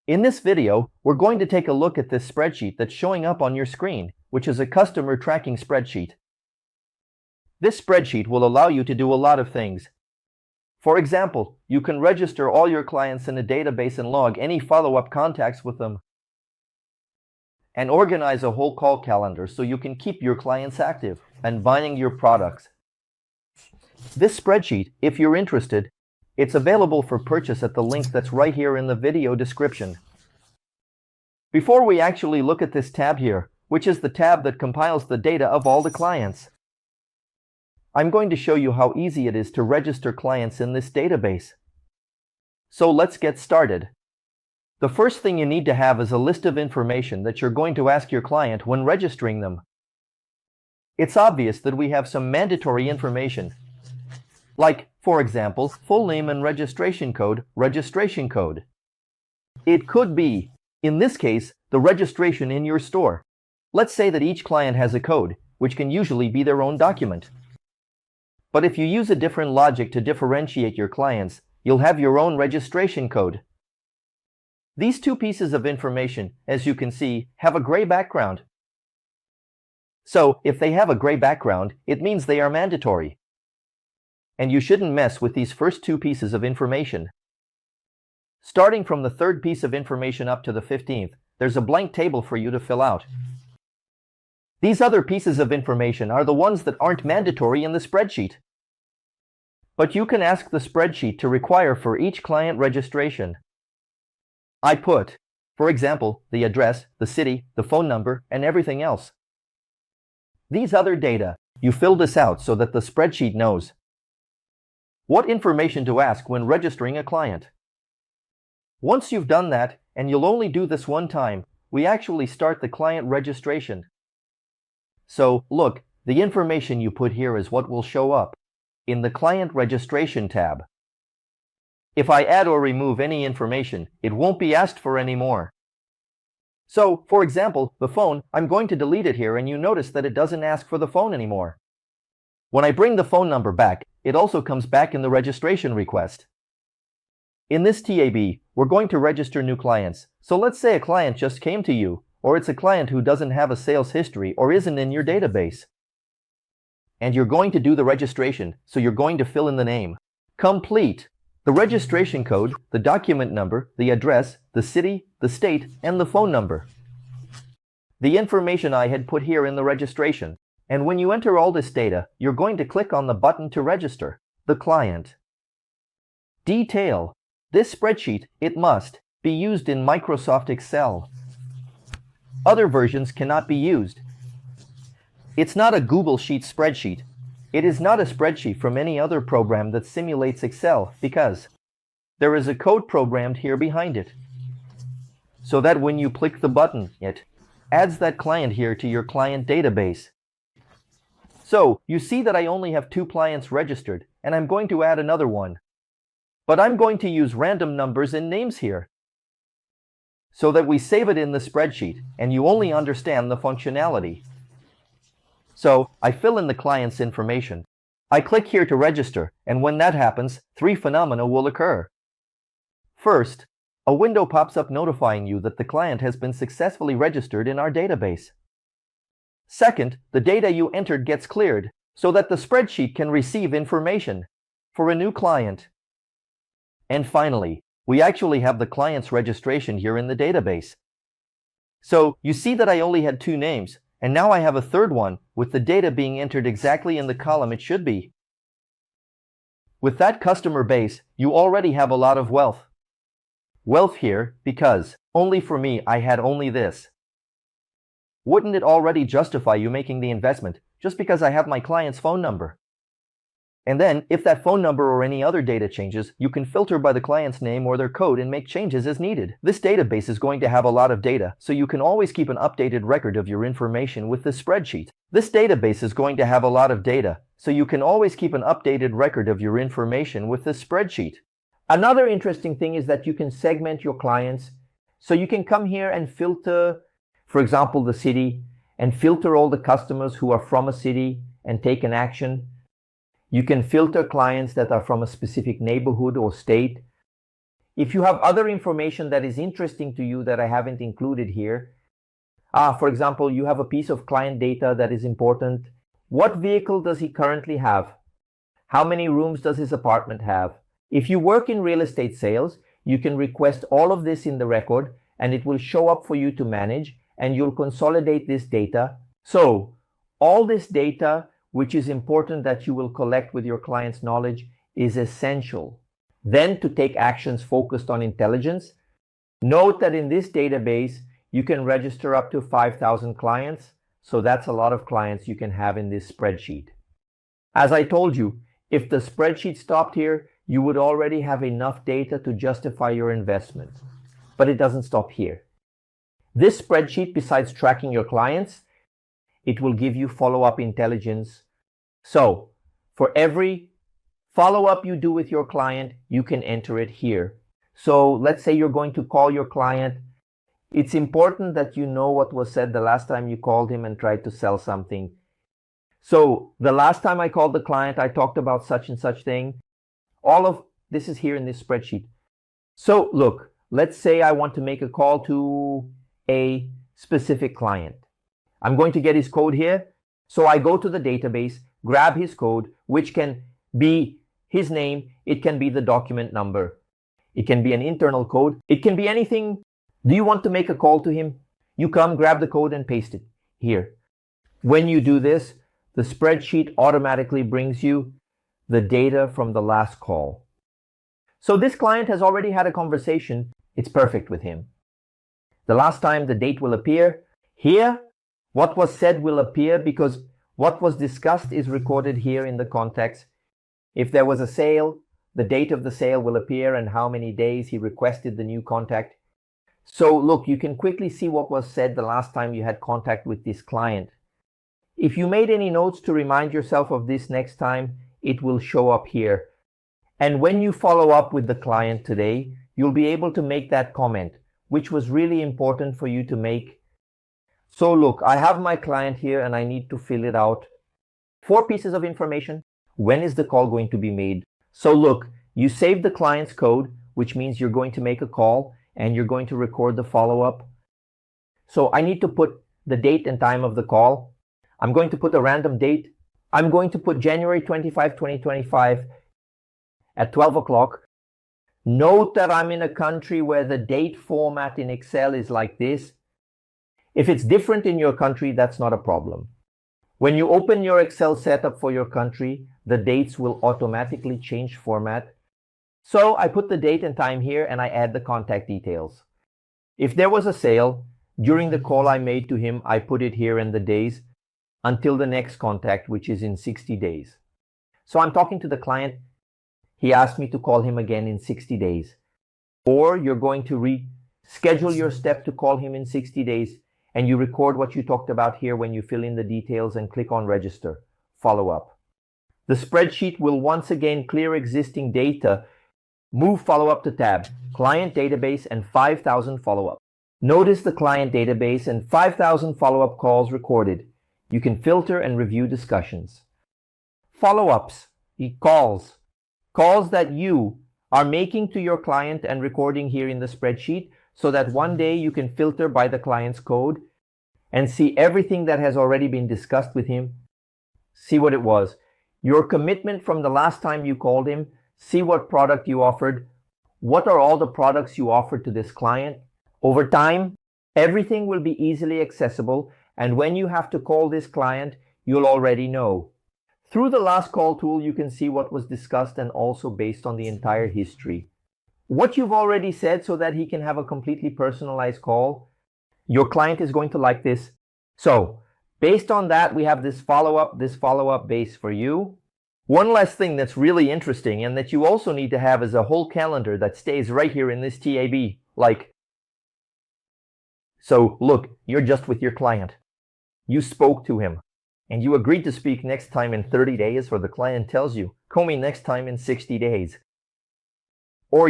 In this video, we're going to take a look at this spreadsheet that's showing up on your screen, which is a customer tracking spreadsheet. This spreadsheet will allow you to do a lot of things. For example, you can register all your clients in a database and log any follow-up contacts with them, and organize a whole call calendar so you can keep your clients active and buying your products. This spreadsheet, if you're interested, it's available for purchase at the link that's right here in the video description. Before we actually look at this tab here, which is the tab that compiles the data of all the clients, I'm going to show you how easy it is to register clients in this database. So let's get started. The first thing you need to have is a list of information that you're going to ask your client when registering them. It's obvious that we have some mandatory information, like, for example, full name and registration code, registration code. It could be, in this case, the registration in your store. Let's say that each client has a code, which can usually be their own document. But if you use a different logic to differentiate your clients, you'll have your own registration code. These two pieces of information, as you can see, have a gray background. So, if they have a gray background, it means they are mandatory. And you shouldn't mess with these first two pieces of information. Starting from the third piece of information up to the 15th, there's a blank table for you to fill out. These other pieces of information are the ones that aren't mandatory in the spreadsheet. But you can ask the spreadsheet to require for each client registration. I put, for example, the address, the city, the phone number, and everything else. These other data, you fill this out so that the spreadsheet knows what information to ask when registering a client. Once you've done that, and you'll only do this one time, we actually start the client registration. So, look, the information you put here is what will show up in the Client Registration tab. If I add or remove any information, it won't be asked for anymore. So, for example, the phone, I'm going to delete it here and you notice that it doesn't ask for the phone anymore. When I bring the phone number back, it also comes back in the registration request. In this TAB, we're going to register new clients. So let's say a client just came to you, or it's a client who doesn't have a sales history or isn't in your database. And you're going to do the registration, so you're going to fill in the name, complete, the registration code, the document number, the address, the city, the state, and the phone number. The information I had put here in the registration. And when you enter all this data, you're going to click on the button to register the client. Detail. This spreadsheet, it must be used in Microsoft Excel. Other versions cannot be used. It's not a Google Sheet spreadsheet. It is not a spreadsheet from any other program that simulates Excel because there is a code programmed here behind it, so that when you click the button, it adds that client here to your client database. So, you see that I only have 2 clients registered, and I'm going to add another one. But I'm going to use random numbers and names here, so that we save it in the spreadsheet, and you only understand the functionality. So, I fill in the client's information. I click here to register, and when that happens, 3 phenomena will occur. First, a window pops up notifying you that the client has been successfully registered in our database. Second, the data you entered gets cleared, so that the spreadsheet can receive information for a new client. And finally, we actually have the client's registration here in the database. So, you see that I only had 2 names, and now I have a third one, with the data being entered exactly in the column it should be. With that customer base, you already have a lot of wealth. Wealth here, because, only for me, I had only this. Wouldn't it already justify you making the investment, just because I have my client's phone number? And then, if that phone number or any other data changes, you can filter by the client's name or their code and make changes as needed. This database is going to have a lot of data, so you can always keep an updated record of your information with this spreadsheet. This database is going to have a lot of data, so you can always keep an updated record of your information with this spreadsheet. Another interesting thing is that you can segment your clients. So you can come here and filter, for example, the city, and filter all the customers who are from a city and take an action. You can filter clients that are from a specific neighborhood or state. If you have other information that is interesting to you that I haven't included here, for example, you have a piece of client data that is important. What vehicle does he currently have? How many rooms does his apartment have? If you work in real estate sales, you can request all of this in the record and it will show up for you to manage, and you'll consolidate this data. So all this data, which is important that you will collect with your client's knowledge, is essential. Then to take actions focused on intelligence, note that in this database, you can register up to 5,000 clients. So that's a lot of clients you can have in this spreadsheet. As I told you, if the spreadsheet stopped here, you would already have enough data to justify your investment. But it doesn't stop here. This spreadsheet, besides tracking your clients, it will give you follow-up intelligence. So for every follow-up you do with your client, you can enter it here. So let's say you're going to call your client. It's important that you know what was said the last time you called him and tried to sell something. So the last time I called the client, I talked about such and such thing. All of this is here in this spreadsheet. So look, let's say I want to make a call to a specific client. I'm going to get his code here. So I go to the database, grab his code, which can be his name. It can be the document number. It can be an internal code. It can be anything. Do you want to make a call to him? You come, grab the code and paste it here. When you do this, the spreadsheet automatically brings you the data from the last call. So this client has already had a conversation. It's perfect with him. The last time, the date will appear. Here, what was said will appear because what was discussed is recorded here in the context. If there was a sale, the date of the sale will appear and how many days he requested the new contact. So look, you can quickly see what was said the last time you had contact with this client. If you made any notes to remind yourself of this next time, it will show up here. And when you follow up with the client today, you'll be able to make that comment, which was really important for you to make. So look, I have my client here and I need to fill it out. 4 pieces of information. When is the call going to be made? So look, you save the client's code, which means you're going to make a call and you're going to record the follow-up. So I need to put the date and time of the call. I'm going to put a random date. I'm going to put January 25, 2025 at 12 o'clock. Note that I'm in a country where the date format in Excel is like this. If it's different in your country, that's not a problem. When you open your Excel setup for your country, the dates will automatically change format. So I put the date and time here and I add the contact details. If there was a sale, during the call I made to him, I put it here in the days until the next contact, which is in 60 days. So I'm talking to the client. He asked me to call him again in 60 days. Or you're going to reschedule your step to call him in 60 days and you record what you talked about here when you fill in the details and click on register, follow up. The spreadsheet will once again clear existing data, move follow up to tab, client database and 5,000 follow up. Notice the client database and 5,000 follow up calls recorded. You can filter and review discussions. Follow-ups, calls that you are making to your client and recording here in the spreadsheet so that one day you can filter by the client's code and see everything that has already been discussed with him. See what it was. Your commitment from the last time you called him. See what product you offered. What are all the products you offered to this client? Over time, everything will be easily accessible, and when you have to call this client, you'll already know. Through the last call tool, you can see what was discussed and also based on the entire history. What you've already said so that he can have a completely personalized call. Your client is going to like this. So, based on that, we have this follow-up base for you. One last thing that's really interesting and that you also need to have is a whole calendar that stays right here in this TAB. So look, you're just with your client. You spoke to him and you agreed to speak next time in 30 days, or the client tells you, call me next time in 60 days. Or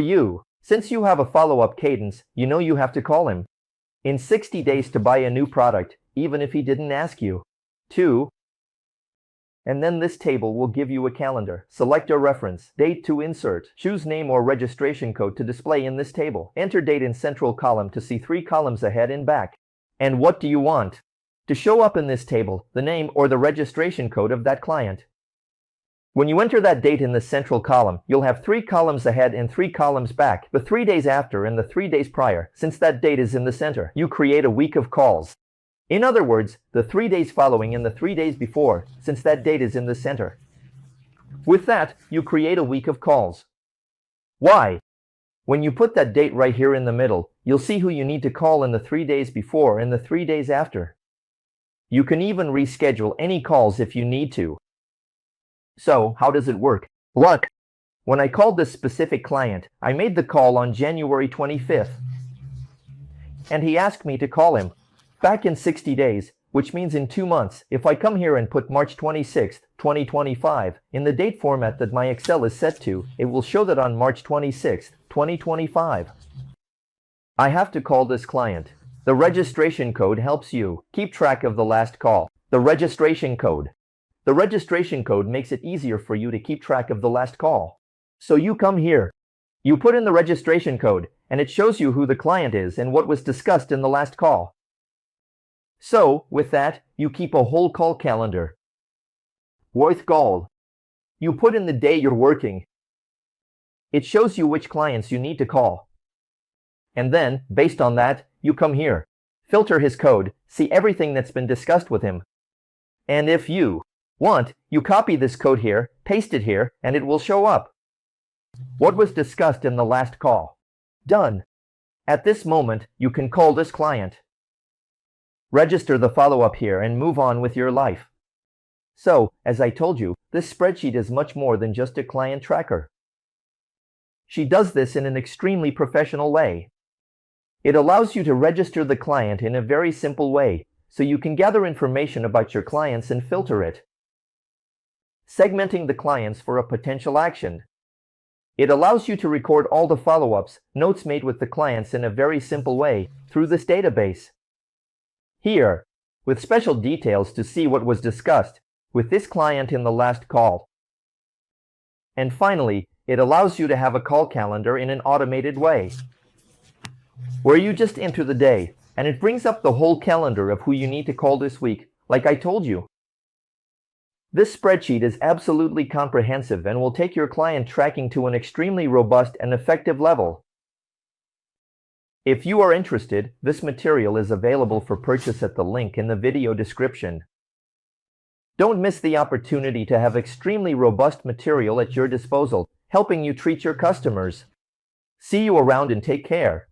since you have a follow-up cadence, you know you have to call him in 60 days to buy a new product, even if he didn't ask you. 2, And then this table will give you a calendar. Select a reference, date to insert, choose name or registration code to display in this table. Enter date in central column to see 3 columns ahead and back. And what do you want? To show up in this table, the name or the registration code of that client. When you enter that date in the central column, you'll have 3 columns ahead and 3 columns back, the 3 days after and the 3 days prior. Since that date is in the center, you create a week of calls. In other words, the 3 days following and the 3 days before, since that date is in the center. With that, you create a week of calls. Why? When you put that date right here in the middle, you'll see who you need to call in the 3 days before and the 3 days after. You can even reschedule any calls if you need to. So, how does it work? Look, when I called this specific client, I made the call on January 25th. And he asked me to call him back in 60 days, which means in 2 months. If I come here and put March 26th, 2025, in the date format that my Excel is set to, it will show that on March 26th, 2025. I have to call this client. The registration code helps you keep track of the last call. The registration code. The registration code makes it easier for you to keep track of the last call. So you come here. You put in the registration code, and it shows you who the client is and what was discussed in the last call. So, with that, you keep a whole call calendar. Worth call. You put in the day you're working. It shows you which clients you need to call. And then, based on that, you come here, filter his code, see everything that's been discussed with him. And if you want, you copy this code here, paste it here, and it will show up. What was discussed in the last call? Done. At this moment, you can call this client. Register the follow-up here and move on with your life. So, as I told you, this spreadsheet is much more than just a client tracker. She does this in an extremely professional way. It allows you to register the client in a very simple way, so you can gather information about your clients and filter it. Segmenting the clients for a potential action. It allows you to record all the follow-ups, notes made with the clients in a very simple way through this database. Here, with special details to see what was discussed with this client in the last call. And finally, it allows you to have a call calendar in an automated way, where you just enter the day, and it brings up the whole calendar of who you need to call this week, like I told you. This spreadsheet is absolutely comprehensive and will take your client tracking to an extremely robust and effective level. If you are interested, this material is available for purchase at the link in the video description. Don't miss the opportunity to have extremely robust material at your disposal, helping you treat your customers. See you around and take care.